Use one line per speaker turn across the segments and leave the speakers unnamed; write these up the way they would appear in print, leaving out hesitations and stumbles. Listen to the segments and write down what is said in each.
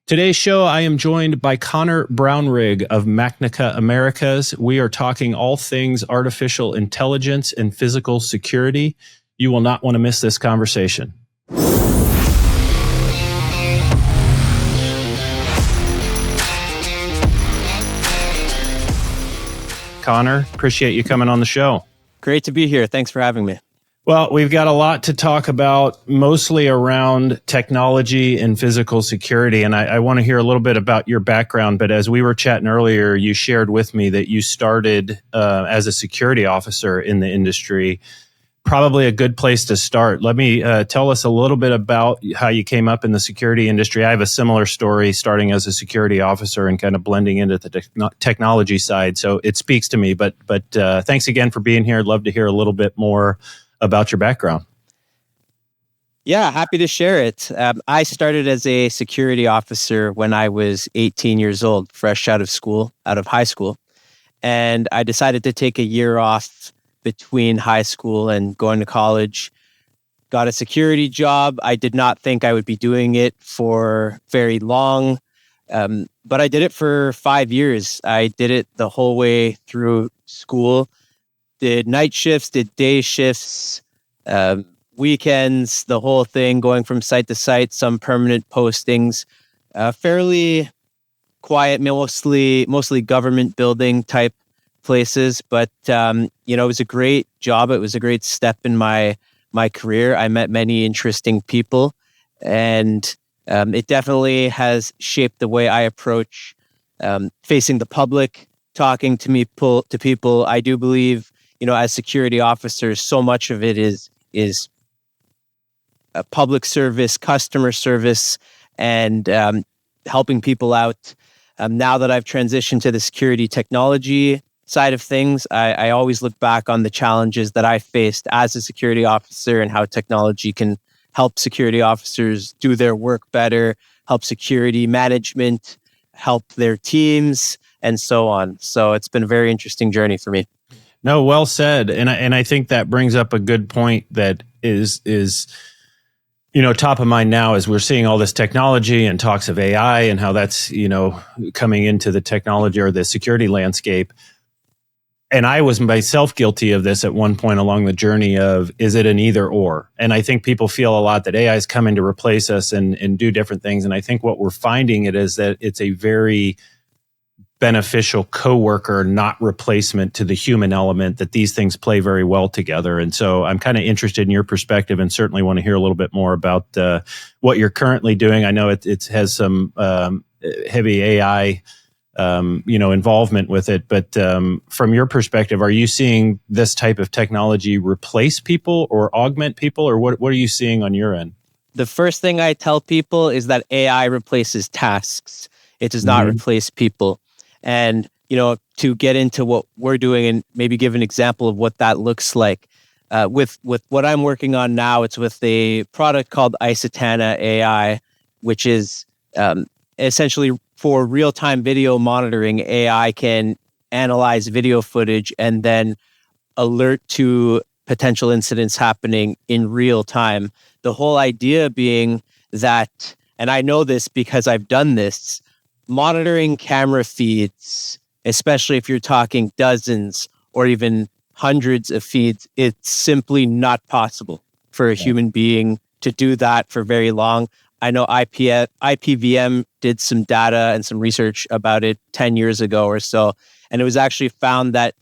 Today's show, I am joined by Connor Brownrigg of Macnica Americas. We are talking all things artificial intelligence and physical security. You will not want to miss this conversation. Connor, appreciate you coming on the show.
Great to be here. Thanks for having me.
Well, we've got a lot to talk about, mostly around technology and physical security. And I want to hear a little bit about your background. But as we were chatting earlier, you shared with me that you started as a security officer in the industry. Probably a good place to start. Let me tell us a little bit about how you came up in the security industry. I have a similar story, starting as a security officer and kind of blending into the technology side. So it speaks to me. But thanks again for being here. I'd love to hear a little bit more about your background.
Yeah, happy to share it. I started as a security officer when I was 18 years old, fresh out of high school. And I decided to take a year off between high school and going to college. Got a security job. I did not think I would be doing it for very long, but I did it for 5 years. I did it the whole way through school. Did night shifts, did day shifts, weekends, the whole thing, going from site to site, some permanent postings, fairly quiet, mostly government building type places. But, it was a great job. It was a great step in my career. I met many interesting people, and it definitely has shaped the way I approach facing the public, talking to people. I do believe, as security officers, so much of it is public service, customer service, and helping people out. Now that I've transitioned to the security technology side of things, I always look back on the challenges that I faced as a security officer and how technology can help security officers do their work better, help security management, help their teams, and so on. So it's been a very interesting journey for me.
No, well said. And I think that brings up a good point that is top of mind now as we're seeing all this technology and talks of AI and how that's, coming into the technology or the security landscape. And I was myself guilty of this at one point along the journey of, is it an either or? And I think people feel a lot that AI is coming to replace us and do different things. And I think what we're finding is that it's a very beneficial coworker, not replacement to the human element, that these things play very well together. And so I'm kind of interested in your perspective and certainly want to hear a little bit more about what you're currently doing. I know it has some heavy AI involvement with it. But from your perspective, are you seeing this type of technology replace people or augment people, or what are you seeing on your end?
The first thing I tell people is that AI replaces tasks. It does not replace people. And, to get into what we're doing and maybe give an example of what that looks like, with what I'm working on now, it's with a product called Isotana AI, which is essentially for real-time video monitoring. AI can analyze video footage and then alert to potential incidents happening in real time. The whole idea being that, and I know this because I've done this, monitoring camera feeds, especially if you're talking dozens or even hundreds of feeds, it's simply not possible for a human being to do that for very long. I know IPVM did some data and some research about it 10 years ago or so, and it was actually found that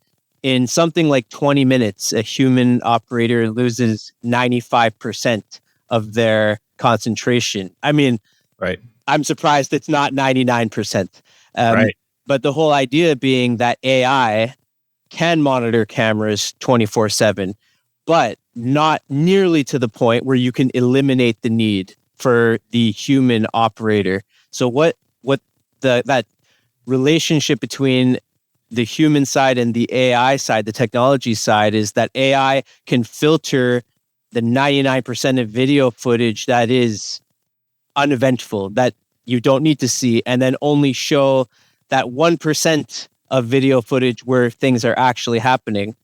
in something like 20 minutes, a human operator loses 95% of their concentration. I mean,
right.
I'm surprised it's not 99%.
Right.
But the whole idea being that AI can monitor cameras 24/7, but not nearly to the point where you can eliminate the need for the human operator. So what that relationship between the human side and the AI side, the technology side, is that AI can filter the 99% of video footage that is uneventful, that you don't need to see, and then only show that 1% of video footage where things are actually happening.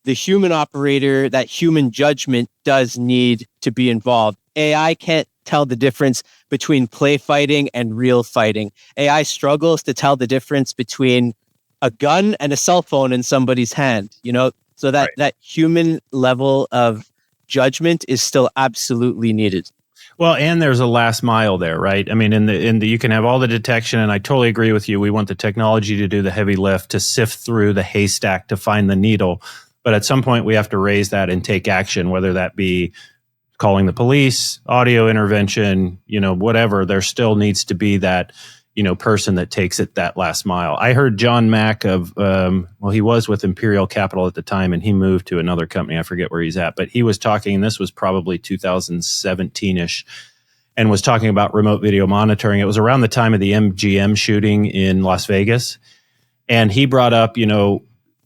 The human operator, that human judgment does need to be involved. AI can't tell the difference between play fighting and real fighting. AI struggles to tell the difference between a gun and a cell phone in somebody's hand, so that,
Right.
that human level of judgment is still absolutely needed.
Well, and there's a last mile there, right? I mean, in the you can have all the detection, and I totally agree with you. We want the technology to do the heavy lift, to sift through the haystack to find the needle. But at some point, we have to raise that and take action, whether that be calling the police, audio intervention, whatever. There still needs to be that, person that takes it that last mile. I heard John Mack of, he was with Imperial Capital at the time, and he moved to another company. I forget where he's at, but he was talking, and this was probably 2017-ish, and was talking about remote video monitoring. It was around the time of the MGM shooting in Las Vegas. And he brought up,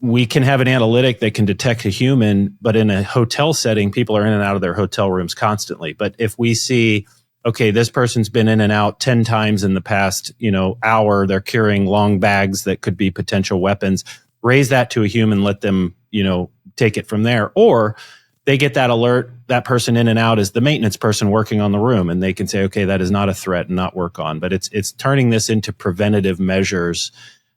we can have an analytic that can detect a human, but in a hotel setting, people are in and out of their hotel rooms constantly. But if we see, okay, this person's been in and out 10 times in the past, hour, they're carrying long bags that could be potential weapons, raise that to a human, let them, take it from there. Or they get that alert, that person in and out is the maintenance person working on the room, and they can say, okay, that is not a threat and not work on. But it's turning this into preventative measures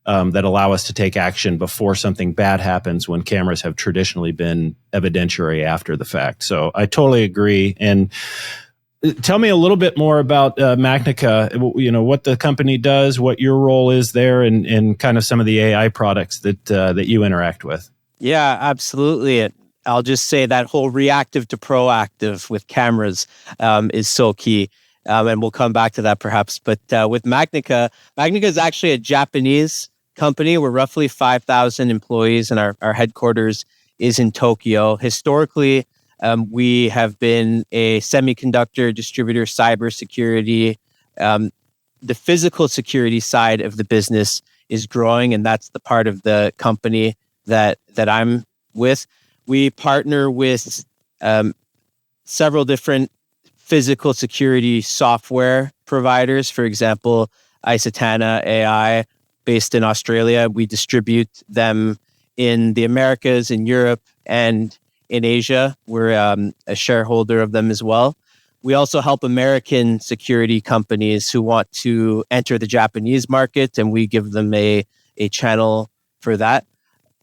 that allow us to take action before something bad happens, when cameras have traditionally been evidentiary after the fact. So I totally agree. And tell me a little bit more about Magnica, what the company does, what your role is there, and kind of some of the AI products that you interact with.
Yeah, absolutely. I'll just say that whole reactive to proactive with cameras is so key. And we'll come back to that perhaps. But with Magnica is actually a Japanese company. We're roughly 5,000 employees, and our headquarters is in Tokyo. Historically, we have been a semiconductor distributor, cybersecurity. The physical security side of the business is growing, and that's the part of the company that I'm with. We partner with several different physical security software providers. For example, Isotana AI, based in Australia. We distribute them in the Americas, in Europe, and in Asia. We're a shareholder of them as well. We also help American security companies who want to enter the Japanese market, and we give them a channel for that.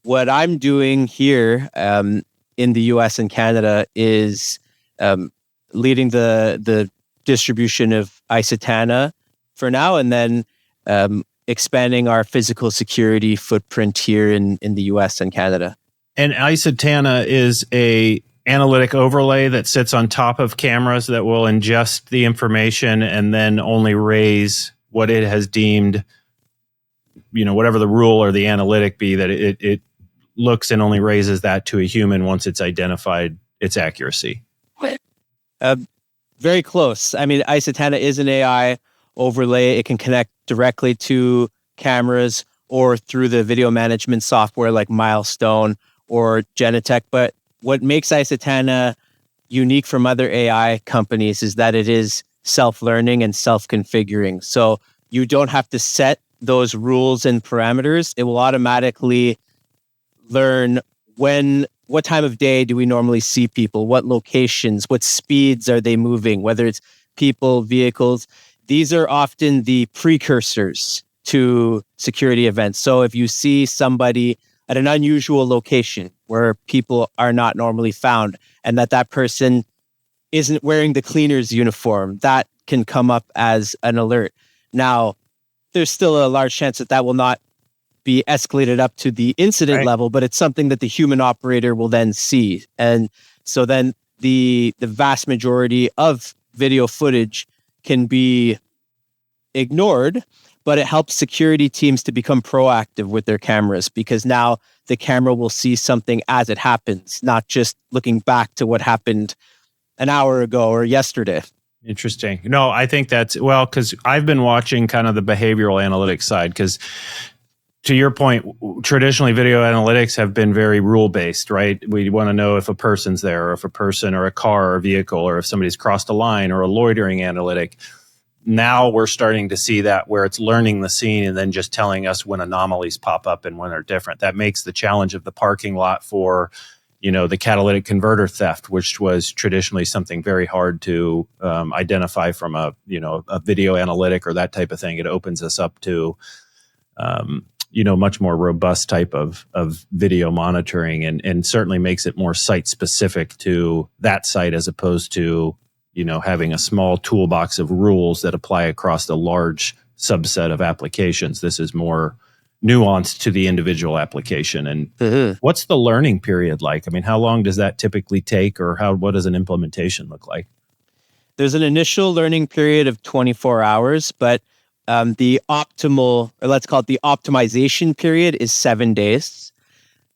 What I'm doing here in the US and Canada is leading the distribution of Isotana for now, and then expanding our physical security footprint here in the US and Canada.
And Isotana is a analytic overlay that sits on top of cameras that will ingest the information and then only raise what it has deemed, whatever the rule or the analytic be, that it looks and only raises that to a human once it's identified its accuracy.
Very close. I mean, Isotana is an AI overlay. It can connect directly to cameras or through the video management software like Milestone or Genetec. But what makes Isotana unique from other AI companies is that it is self-learning and self-configuring. So you don't have to set those rules and parameters. It will automatically learn what time of day do we normally see people, what locations, what speeds are they moving, whether it's people, vehicles. These are often the precursors to security events. So if you see somebody at an unusual location where people are not normally found, and that person isn't wearing the cleaner's uniform, that can come up as an alert. Now, there's still a large chance that will not be escalated up to the incident level, but it's something that the human operator will then see. And so then the vast majority of video footage can be ignored, but it helps security teams to become proactive with their cameras, because now the camera will see something as it happens, not just looking back to what happened an hour ago or yesterday.
Interesting. No, I think that's, because I've been watching kind of the behavioral analytics side, because to your point, traditionally video analytics have been very rule-based, right? We want to know if a person's there, or if a person or a car or a vehicle, or if somebody's crossed a line, or a loitering analytic. Now we're starting to see that where it's learning the scene and then just telling us when anomalies pop up and when they're different. That makes the challenge of the parking lot for the catalytic converter theft, which was traditionally something very hard to identify from a video analytic or that type of thing. It opens us up to much more robust type of video monitoring, and certainly makes it more site specific to that site, as opposed to having a small toolbox of rules that apply across a large subset of applications. This is more nuanced to the individual application. And what's the learning period like? I mean, how long does that typically take, or what does an implementation look like?
There's an initial learning period of 24 hours, but the optimal, or let's call it the optimization period, is 7 days.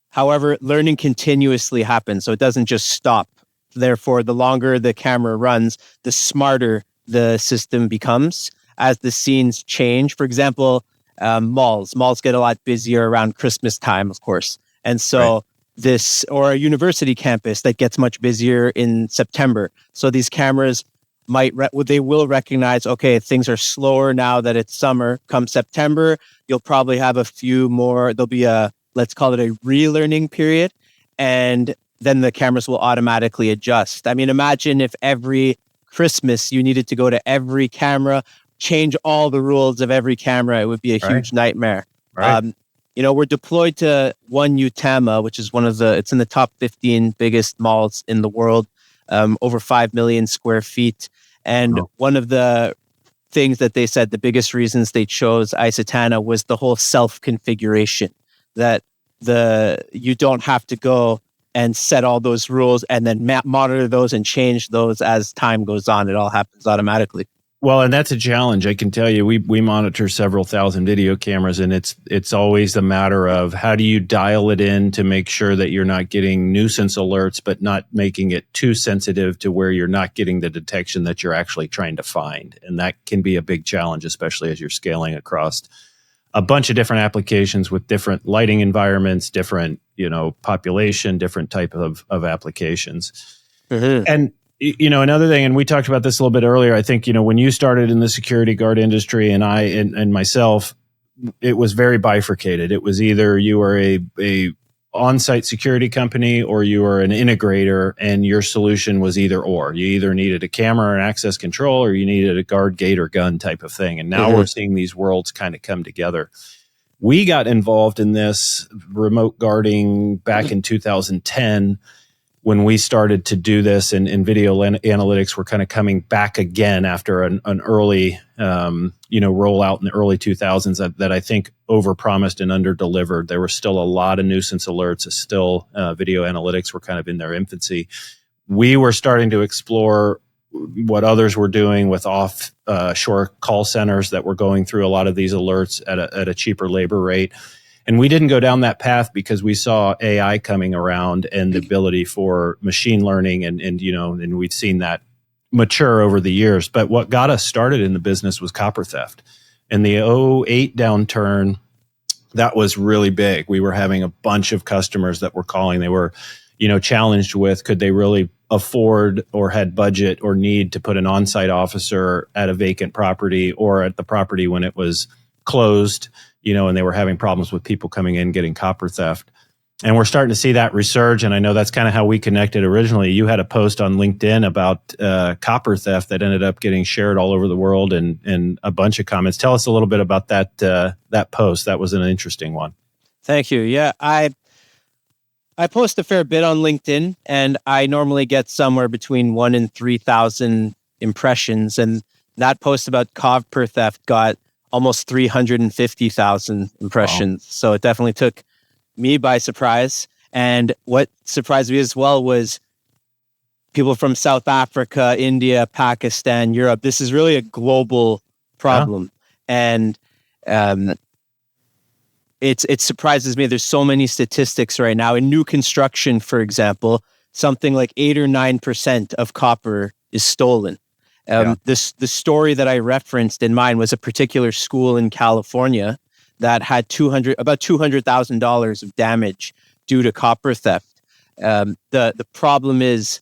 However, learning continuously happens, so it doesn't just stop. Therefore, the longer the camera runs, the smarter the system becomes as the scenes change. For example, malls get a lot busier around Christmas time, of course. And so or a university campus that gets much busier in September. So these cameras they will recognize, okay, things are slower now that it's summer. Come September, you'll probably have a few more. There'll be let's call it a relearning period. And then the cameras will automatically adjust. I mean, imagine if every Christmas you needed to go to every camera, change all the rules of every camera. It would be a huge nightmare.
Right.
We're deployed to one Utama, which is it's in the top 15 biggest malls in the world, over 5 million square feet. And one of the things that they said, the biggest reasons they chose Isotana was the whole self-configuration, that you don't have to go and set all those rules and then monitor those and change those as time goes on. It all happens automatically.
Well, and that's a challenge. I can tell you, we monitor several thousand video cameras, and it's always a matter of how do you dial it in to make sure that you're not getting nuisance alerts, but not making it too sensitive to where you're not getting the detection that you're actually trying to find. And that can be a big challenge, especially as you're scaling across a bunch of different applications with different lighting environments, different, population, different type of applications. And another thing, and we talked about this a little bit earlier, I think, when you started in the security guard industry, and I and myself, it was very bifurcated. It was either you were a on-site security company or you were an integrator, and your solution was either or. You either needed a camera and access control, or you needed a guard, gate, or gun type of thing. And now we're seeing these worlds kind of come together. We got involved in this remote guarding back in 2010, when we started to do this, and video analytics were kind of coming back again after an early, rollout in the early 2000s that I think overpromised and underdelivered. There were still a lot of nuisance alerts. Still, video analytics were kind of in their infancy. We were starting to explore what others were doing with offshore call centers that were going through a lot of these alerts at a cheaper labor rate. And we didn't go down that path because we saw AI coming around and the ability for machine learning, and we've seen that mature over the years. But what got us started in the business was copper theft. In the 2008 downturn, that was really big. We were having a bunch of customers that were calling. They were, challenged with, could they really afford or had budget or need to put an on-site officer at a vacant property or at the property when it was closed, and they were having problems with people coming in getting copper theft. And we're starting to see that resurge. And I know that's kind of how we connected originally. You had a post on LinkedIn about copper theft that ended up getting shared all over the world, and a bunch of comments. Tell us a little bit about that post. That was an interesting one.
Thank you. Yeah, I post a fair bit on LinkedIn, and I normally get somewhere between 1,000 and 3,000 impressions. And that post about copper theft got almost 350,000 impressions. Wow. So it definitely took me by surprise. And what surprised me as well was people from South Africa, India, Pakistan, Europe. This is really a global problem. Yeah. And it surprises me. There's so many statistics right now. In new construction, for example, something like 8 or 9% of copper is stolen. The story that I referenced in mine was a particular school in California that had about $200,000 of damage due to copper theft. The problem is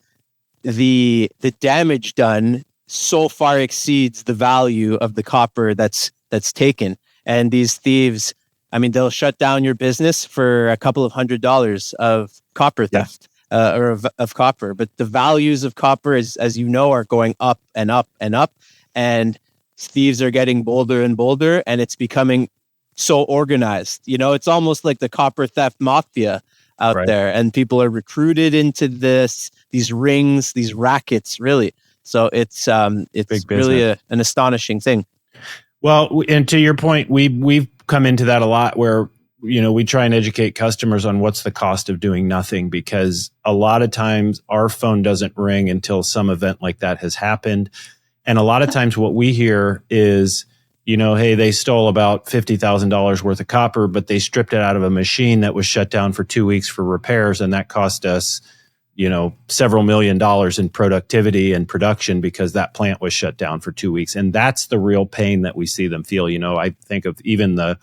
the damage done so far exceeds the value of the copper that's taken. And these thieves, they'll shut down your business for a couple of $100s of copper theft. of copper. But the values of copper, as you know, are going up and up and up, and thieves are getting bolder and bolder, and it's becoming so organized. It's almost like the copper theft mafia out there, and people are recruited into these rings, these rackets, really. So it's really an astonishing thing.
Well, and to your point, we've come into that a lot where, we try and educate customers on what's the cost of doing nothing, because a lot of times our phone doesn't ring until some event like that has happened. And a lot of times what we hear is, hey, they stole about $50,000 worth of copper, but they stripped it out of a machine that was shut down for 2 weeks for repairs. And that cost us, several $1 million in productivity and production because that plant was shut down for 2 weeks. And that's the real pain that we see them feel. I think of even the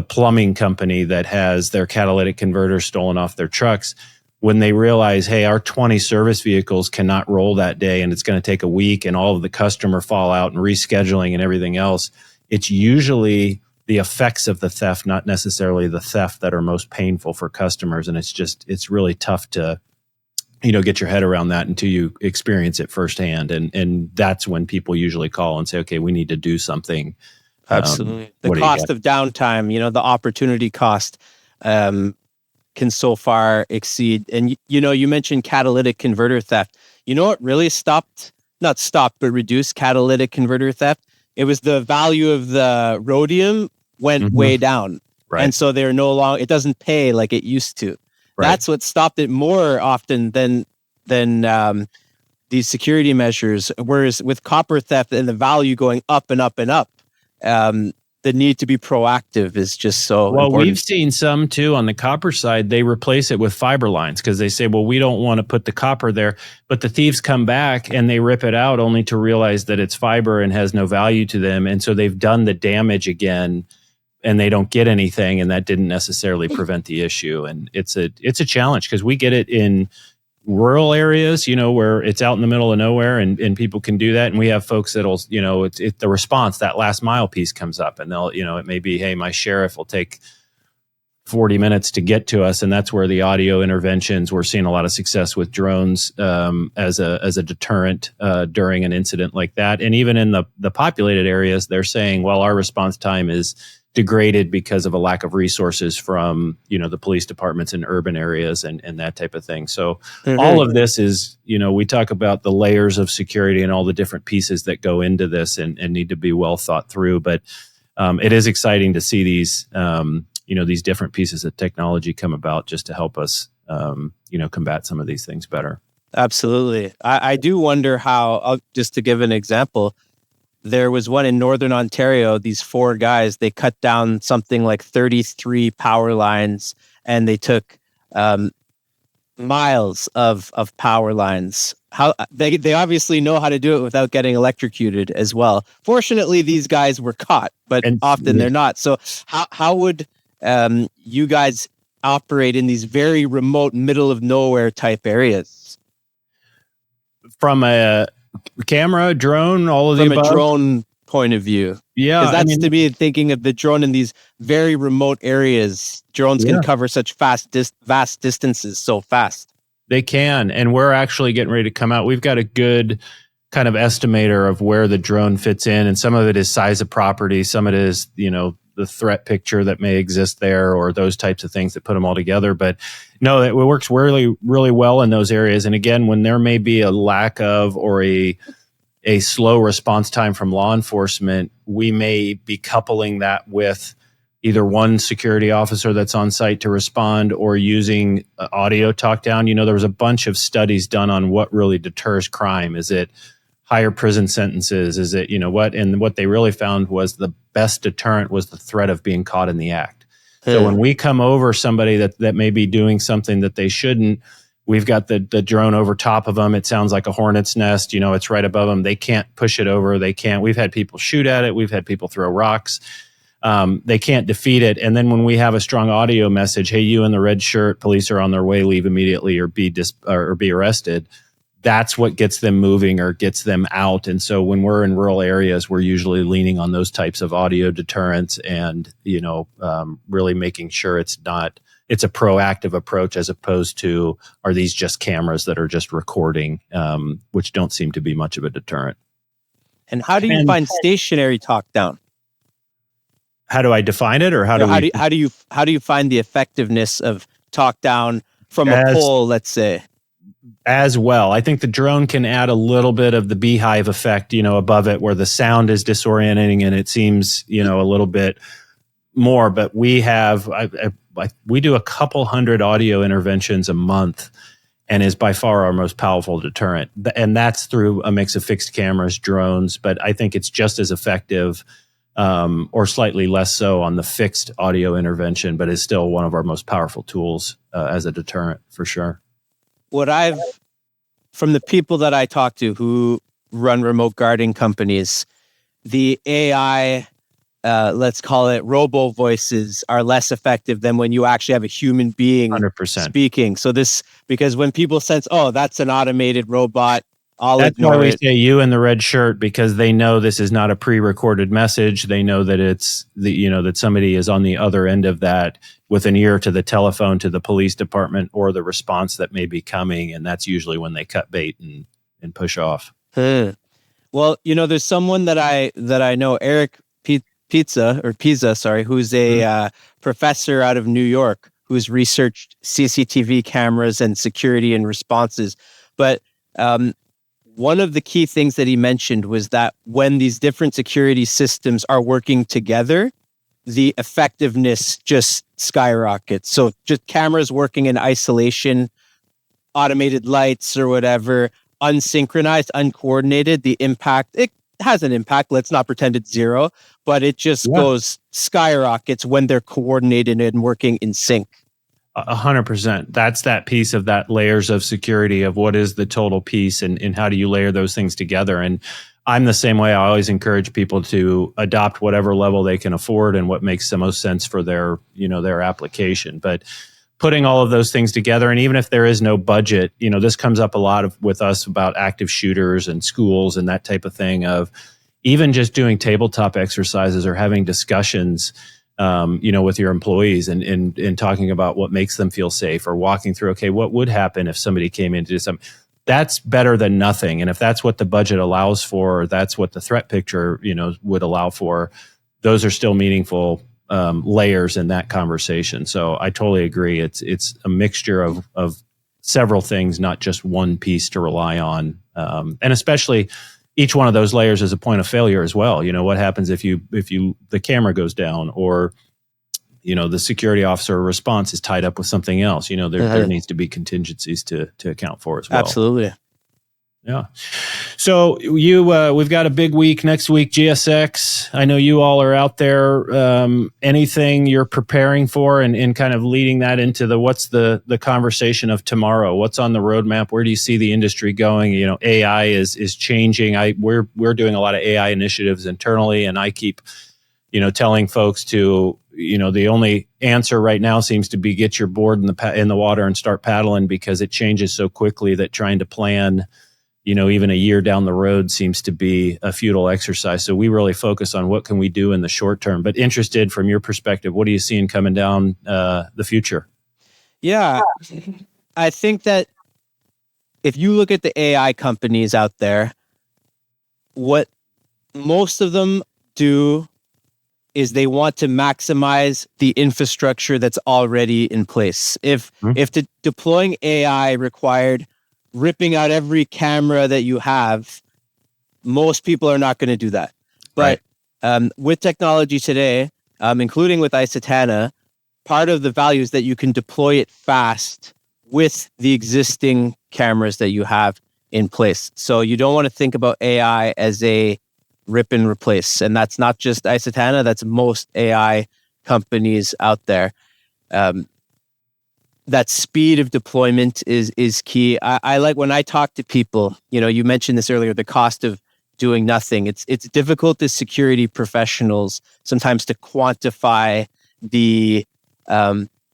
plumbing company that has their catalytic converter stolen off their trucks. When they realize, hey, our 20 service vehicles cannot roll that day and it's going to take a week and all of the customer fallout and rescheduling and everything else, it's usually the effects of the theft, not necessarily the theft, that are most painful for customers. And it's really tough to, get your head around that until you experience it firsthand. And that's when people usually call and say, okay, we need to do something.
Absolutely. The cost of downtime, the opportunity cost, can so far exceed. And, you mentioned catalytic converter theft. What really but reduced catalytic converter theft? It was the value of the rhodium went way down. Right. And so they're no longer, it doesn't pay like it used to. Right. That's what stopped it more often than these security measures. Whereas with copper theft and the value going up and up and up, the need to be proactive is just so important.
Well, we've seen some too on the copper side. They replace it with fiber lines because they say, well, we don't want to put the copper there. But the thieves come back and they rip it out only to realize that it's fiber and has no value to them. And so they've done the damage again and they don't get anything. And that didn't necessarily prevent the issue. And it's a challenge because we get it in rural areas, where it's out in the middle of nowhere and people can do that. And we have folks that'll, it's the response, that last mile piece comes up and they'll, it may be, hey, my sheriff will take 40 minutes to get to us. And that's where the audio interventions, we're seeing a lot of success with drones as a deterrent during an incident like that. And even in the populated areas, they're saying, well, our response time is degraded because of a lack of resources from, the police departments in urban areas and that type of thing. So all of this is, we talk about the layers of security and all the different pieces that go into this and need to be well thought through. But it is exciting to see these, these different pieces of technology come about just to help us, combat some of these things better.
Absolutely. I do wonder how, just to give an example, there was one in Northern Ontario, these 4 guys, they cut down something like 33 power lines and they took miles of power lines. How they obviously know how to do it without getting electrocuted as well. Fortunately, these guys were caught, but often they're not. So how would you guys operate in these very remote, middle of nowhere type areas?
From a camera, drone, all of the above?
From a drone point of view.
Yeah.
Because that's to me thinking of the drone in these very remote areas. Drones can cover such vast distances so fast.
They can. And we're actually getting ready to come out. We've got a good kind of estimator of where the drone fits in. And some of it is size of property. Some of it is, the threat picture that may exist there or those types of things that put them all together. But no, it works really, really well in those areas. And again, when there may be a lack of or a slow response time from law enforcement, we may be coupling that with either one security officer that's on site to respond or using audio talk down. There was a bunch of studies done on what really deters crime. Is it higher prison sentences? Is it, what? And what they really found was the best deterrent was the threat of being caught in the act. So when we come over somebody that may be doing something that they shouldn't, we've got the drone over top of them. It sounds like a hornet's nest. It's right above them. They can't push it over. They can't. We've had people shoot at it. We've had people throw rocks. They can't defeat it. And then when we have a strong audio message, hey, you in the red shirt, police are on their way, leave immediately or be arrested. that's what gets them moving or gets them out. And so when we're in rural areas, we're usually leaning on those types of audio deterrents and, really making sure it's a proactive approach as opposed to, are these just cameras that are just recording, which don't seem to be much of a deterrent.
And how do you find stationary talk down?
How do I define it, or how do
you find the effectiveness of talk down from a pole, let's say?
As well, I think the drone can add a little bit of the beehive effect, above it, where the sound is disorienting and it seems, a little bit more. But we have, we do a couple hundred audio interventions a month, and is by far our most powerful deterrent. And that's through a mix of fixed cameras, drones, but I think it's just as effective, or slightly less so on the fixed audio intervention, but is still one of our most powerful tools as a deterrent, for sure.
From the people that I talk to who run remote guarding companies, the AI, let's call it robo voices, are less effective than when you actually have a human being
100%.
speaking. So because when people sense, oh, that's an automated robot,
that's why we say you in the red shirt, because they know this is not a pre-recorded message. They know that it's that somebody is on the other end of that with an ear to the telephone, to the police department, or the response that may be coming. And that's usually when they cut bait and push off.
Well, there's someone that I know, Eric Pizza, who's a professor out of New York, who's researched CCTV cameras and security and responses. But one of the key things that he mentioned was that when these different security systems are working together, the effectiveness just skyrockets. So just cameras working in isolation, automated lights or whatever, unsynchronized, uncoordinated, the impact, it has an impact. Let's not pretend it's zero, but it just goes skyrockets when they're coordinated and working in sync.
100%. That's that piece of that layers of security of what is the total piece and how do you layer those things together. And I'm the same way. I always encourage people to adopt whatever level they can afford and what makes the most sense for their application. But putting all of those things together, and even if there is no budget, this comes up a lot with us about active shooters and schools and that type of thing, of even just doing tabletop exercises or having discussions with your employees and talking about what makes them feel safe, or walking through, okay, what would happen if somebody came in to do something? That's better than nothing. And if that's what the budget allows for, or that's what the threat picture, would allow for, those are still meaningful layers in that conversation. So I totally agree. It's a mixture of several things, not just one piece to rely on. And especially each one of those layers is a point of failure as well. What happens if the camera goes down, or the security officer response is tied up with something else? There needs to be contingencies to account for as well.
Absolutely.
Yeah. So we've got a big week next week, GSX. I know you all are out there. Anything you're preparing for and kind of leading that into what's the conversation of tomorrow? What's on the roadmap? Where do you see the industry going? AI is changing. We're doing a lot of AI initiatives internally, and I keep, telling folks to, the only answer right now seems to be get your board in the water and start paddling, because it changes so quickly that trying to plan even a year down the road seems to be a futile exercise. So we really focus on what can we do in the short term. But interested from your perspective, what are you seeing coming down the future?
Yeah, I think that if you look at the AI companies out there, what most of them do is they want to maximize the infrastructure that's already in place. If deploying AI required ripping out every camera that you have, most people are not going to do that. But with technology today, including with Isotana, part of the value is that you can deploy it fast with the existing cameras that you have in place. So you don't want to think about AI as a rip and replace. And that's not just Isotana, that's most AI companies out there. That speed of deployment is key. I like when I talk to people, you mentioned this earlier, the cost of doing nothing. It's difficult as security professionals sometimes to quantify the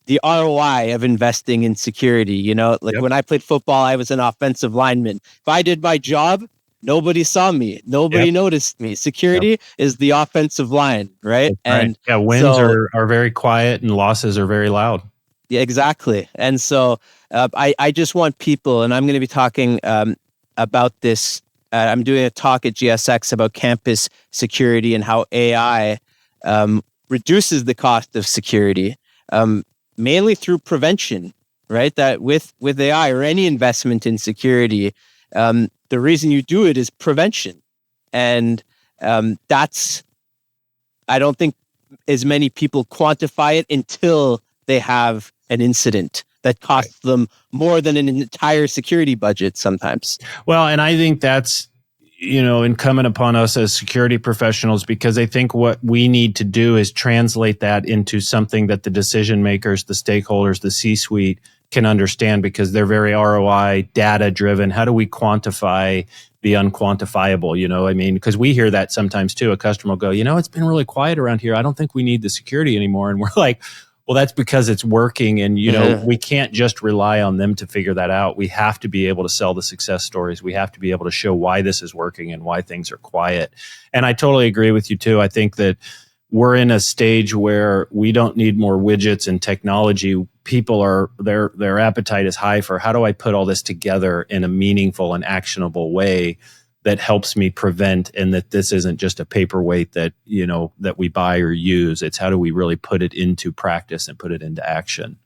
the ROI of investing in security. You know, like
Yep.
when I played football, I was an offensive lineman. If I did my job, nobody saw me. Nobody
Yep.
noticed me.
Yep.
Security is the offensive line, right?
That's right.
And
Yeah. Wins
so,
are very quiet and losses are very loud.
yeah, exactly. And so I just want people, and I'm going to be talking about this. I'm doing a talk at GSX about campus security and how AI reduces the cost of security, mainly through prevention, right? That with AI or any investment in security, the reason you do it is prevention. And that's, I don't think as many people quantify it until they have an incident that
Right.
costs them more than an entire security budget sometimes.
Well, and I think that's, incumbent upon us as security professionals, because I think what we need to do is translate that into something that the decision makers, the stakeholders, the C-suite can understand, because they're very ROI data driven. How do we quantify the unquantifiable? Because we hear that sometimes too. A customer will go, it's been really quiet around here. I don't think we need the security anymore. And we're like, well, that's because it's working. And, we can't just rely on them to figure that out. We have to be able to sell the success stories. We have to be able to show why this is working and why things are quiet. And I totally agree with you too. I think that we're in a stage where we don't need more widgets and technology. People are, their appetite is high for, how do I put all this together in a meaningful and actionable way that helps me prevent, and that this isn't just a paperweight that, that we buy or use. It's how do we really put it into practice and put it into action?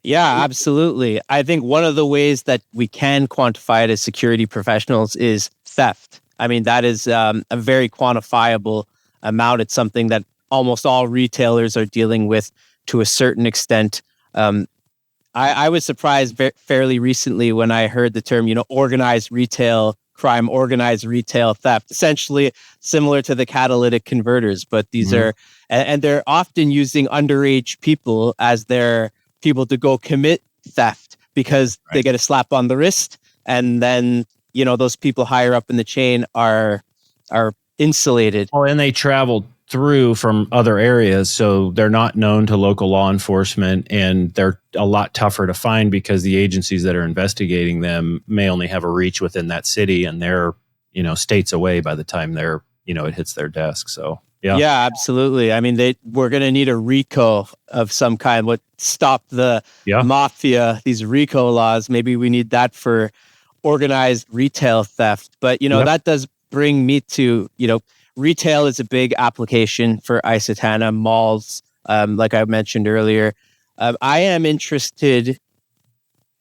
Yeah, absolutely. I think one of the ways that we can quantify it as security professionals is theft. I mean, that is a very quantifiable amount. It's something that almost all retailers are dealing with to a certain extent. I was surprised fairly recently when I heard the term, organized retail crime, organized retail theft, essentially similar to the catalytic converters. But these are, and they're often using underage people as their people to go commit theft, because they get a slap on the wrist. And then, those people higher up in the chain are insulated.
Oh, and they traveled through from other areas, so they're not known to local law enforcement, and they're a lot tougher to find because the agencies that are investigating them may only have a reach within that city, and they're states away by the time they're it hits their desk. So
yeah, absolutely. I mean, we're going to need a RICO of some kind. What stop the mafia? These RICO laws. Maybe we need that for organized retail theft. But that does bring me to retail is a big application for Isotana. Malls, like I mentioned earlier. I am interested,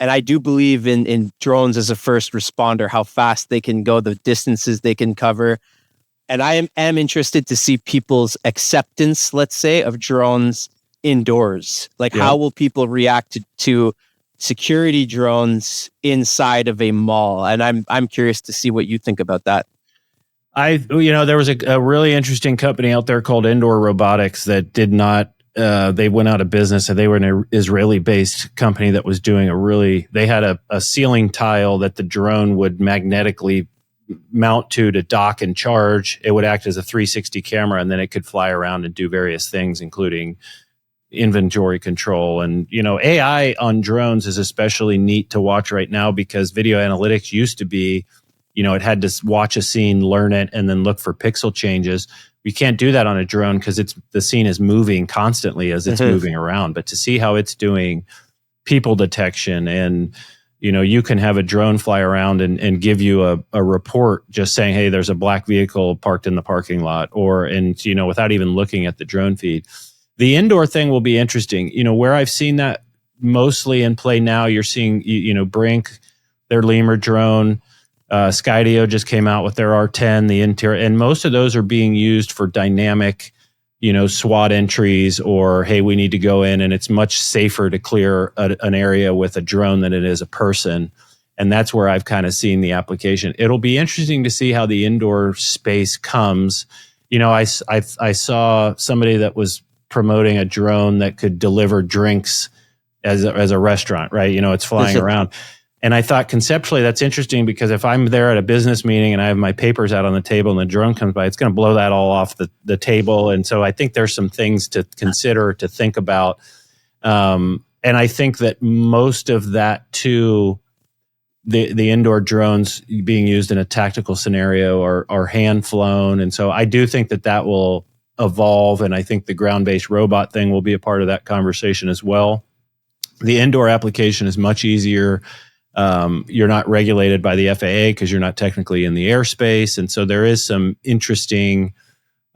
and I do believe in drones as a first responder, how fast they can go, the distances they can cover. And I am interested to see people's acceptance, let's say, of drones indoors. Like, how will people react to security drones inside of a mall? And I'm curious to see what you think about that.
There was a really interesting company out there called Indoor Robotics that did not, they went out of business, and they were an Israeli-based company that was doing they had a ceiling tile that the drone would magnetically mount to dock and charge. It would act as a 360 camera, and then it could fly around and do various things, including inventory control. And, AI on drones is especially neat to watch right now, because video analytics used to be, it had to watch a scene, learn it, and then look for pixel changes. You can't do that on a drone because the scene is moving constantly as it's moving around. But to see how it's doing people detection, and you can have a drone fly around and give you a report just saying, hey, there's a black vehicle parked in the parking lot, without even looking at the drone feed. The indoor thing will be interesting. Where I've seen that mostly in play now, you're seeing, Brink, their lemur drone, Skydio just came out with their R10, the interior, and most of those are being used for dynamic, SWAT entries, or, hey, we need to go in, and it's much safer to clear an area with a drone than it is a person. And that's where I've kind of seen the application. It'll be interesting to see how the indoor space comes. I saw somebody that was promoting a drone that could deliver drinks as a restaurant, right? It's flying around. And I thought conceptually that's interesting, because if I'm there at a business meeting and I have my papers out on the table and the drone comes by, it's going to blow that all off the table. And so I think there's some things to consider, to think about. And I think that most of that too, the indoor drones being used in a tactical scenario are hand flown. And so I do think that will evolve. And I think the ground-based robot thing will be a part of that conversation as well. The indoor application is much easier. You're not regulated by the FAA because you're not technically in the airspace. And so there is some interesting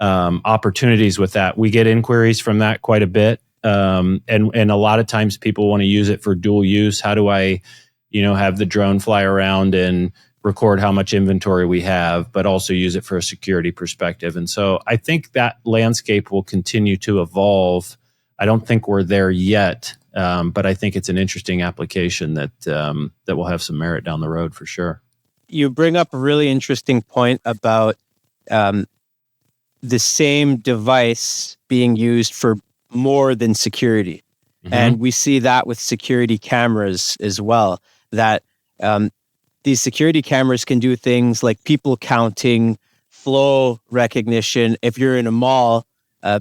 opportunities with that. We get inquiries from that quite a bit. And a lot of times people want to use it for dual use. How do I, have the drone fly around and record how much inventory we have, but also use it for a security perspective? And so I think that landscape will continue to evolve. I don't think we're there yet, but I think it's an interesting application that will have some merit down the road for sure.
You bring up a really interesting point about the same device being used for more than security. Mm-hmm. And we see that with security cameras as well, that these security cameras can do things like people counting, flow recognition. If you're in a mall,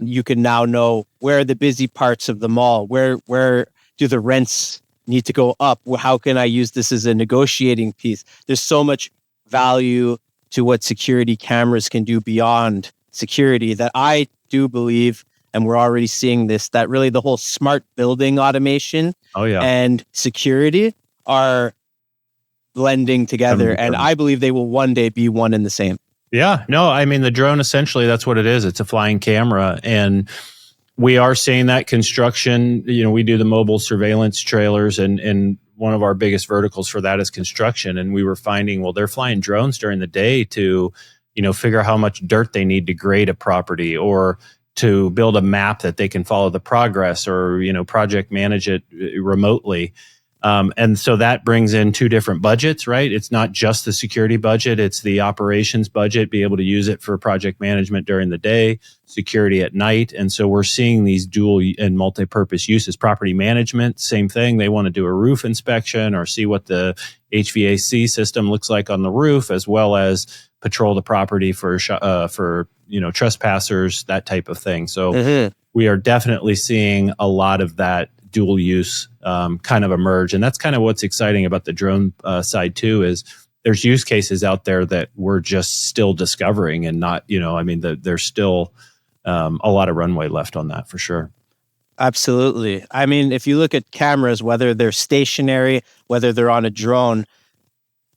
you can now know where are the busy parts of the mall, where do the rents need to go up? How can I use this as a negotiating piece? There's so much value to what security cameras can do beyond security that I do believe, and we're already seeing this, that really the whole smart building automation and security are blending together. And I believe they will one day be one and the same.
Yeah, no, I mean, the drone, essentially, that's what it is. It's a flying camera. And we are seeing that construction. We do the mobile surveillance trailers, and one of our biggest verticals for that is construction. And we were finding, well, they're flying drones during the day to, figure out how much dirt they need to grade a property, or to build a map that they can follow the progress, or, project manage it remotely. And so that brings in two different budgets, right? It's not just the security budget, it's the operations budget, be able to use it for project management during the day, security at night. And so we're seeing these dual and multi-purpose uses. Property management, same thing. They want to do a roof inspection or see what the HVAC system looks like on the roof, as well as patrol the property for trespassers, that type of thing. So we are definitely seeing a lot of that dual use kind of emerge. And that's kind of what's exciting about the drone side too, is there's use cases out there that we're just still discovering, and not, there's still a lot of runway left on that for sure.
Absolutely. I mean, if you look at cameras, whether they're stationary, whether they're on a drone,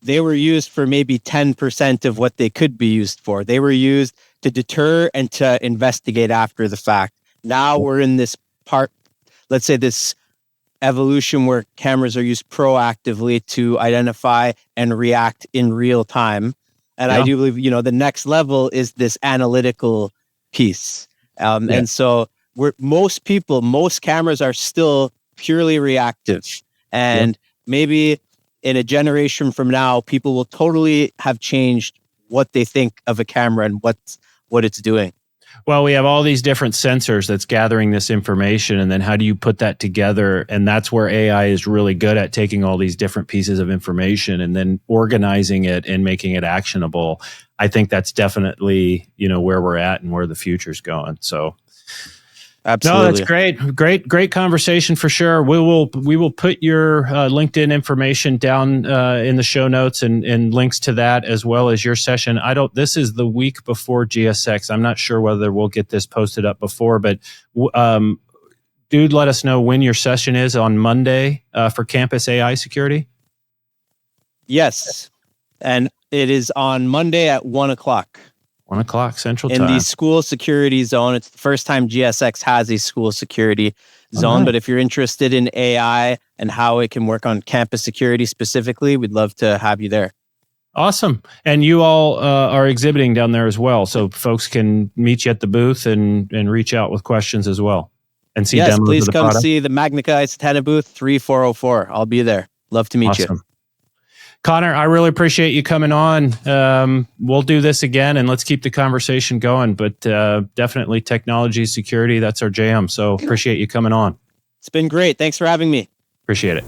they were used for maybe 10% of what they could be used for. They were used to deter and to investigate after the fact. Now we're in this part, let's say this evolution where cameras are used proactively to identify and react in real time. And I do believe, the next level is this analytical piece. And so most cameras are still purely reactive. And maybe in a generation from now, people will totally have changed what they think of a camera and what it's doing.
Well, we have all these different sensors that's gathering this information, and then how do you put that together? And that's where AI is really good at, taking all these different pieces of information and then organizing it and making it actionable. I think that's definitely, where we're at and where the future's going. So absolutely. No, that's great conversation for sure. We will put your LinkedIn information down in the show notes and links to that, as well as your session. This is the week before GSX. I'm not sure whether we'll get this posted up before, but dude, let us know when your session is on Monday for Campus AI Security.
Yes, and it is on Monday at 1:00.
1:00 Central Time.
In the school security zone. It's the first time GSX has a school security zone. But if you're interested in AI and how it can work on campus security specifically, we'd love to have you there.
Awesome. And you all are exhibiting down there as well, so folks can meet you at the booth and reach out with questions as well. And see demos of the product. Yes, please come
see the Magnica Isotana booth 3404. I'll be there. Love to meet you.
Connor, I really appreciate you coming on. We'll do this again, and let's keep the conversation going. But definitely technology, security, that's our jam. So appreciate you coming on.
It's been great. Thanks for having me.
Appreciate it.